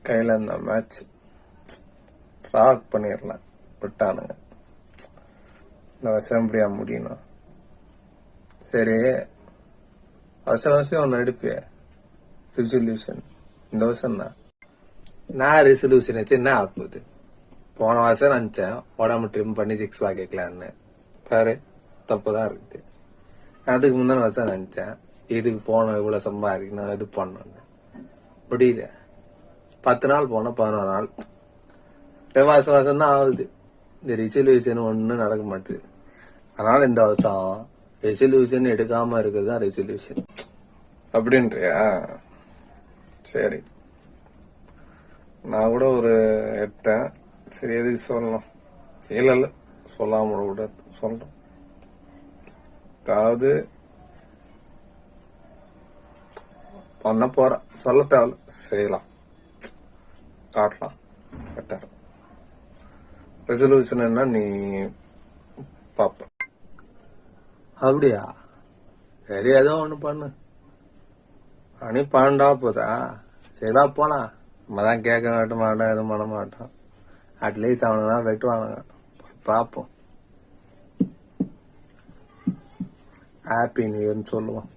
கையில் இந்த match rock பண்ணிடலாம் விட்டானுங்க. இந்த வருஷம் எப்படியா முடியணும்? சரி, வருஷம் ஒன்று எடுப்பிய ரிசல்யூஷன். இந்த வருஷம் தான் நான் ரெசல்யூஷன் வச்சு என்ன ஆகுது? போன வருஷம் நினச்சேன் உடம்பு ட்ரிம் பண்ணி 6 பேக் கேட்கலான்னு. பாரு, தப்புதான் இருக்குது. அதுக்கு முந்தின வருஷம் நினச்சேன் இதுக்கு போனோம், இவ்வளோ சம்பாதிக்கணும், இது பண்ணணும். முடியல. 10 நாள் போனோம், 11 நாள். வருஷம் தான் ஆகுது. இந்த ரெசல்யூஷன் ஒன்றும் நடக்க மாட்டேது. அதனால இந்த வருஷம் ரெசல்யூஷன் எடுக்காம இருக்கிறது தான் ரெசல்யூஷன் அப்படின்றியா? சரி, நான் கூட ஒரு எடுத்தேன். சரி, எதுக்கு சொல்லணும்? இல்லை சொல்லாம கூட சொல்றேன். அதாவது பண்ண போறேன், சொல்ல தேவையில்ல, செய்யலாம், காட்டலாம். பெட்டர் ரெசல்யூஷன் என்ன நீ பாப்ப? அப்படியா? சரி, ஏதோ ஒண்ணு பண்ணு. அணி 12 போதா? சரிதான், போலாம். நம்ம தான் கேட்க மாட்டோம், எதுவும் பண்ண மாட்டோம். அட்லீஸ்ட் அவனுங்க தான் வெட்டுவானுங்க. போய் பார்ப்போம். ஹாப்பி நியூ இயர்னு சொல்லுவோம்.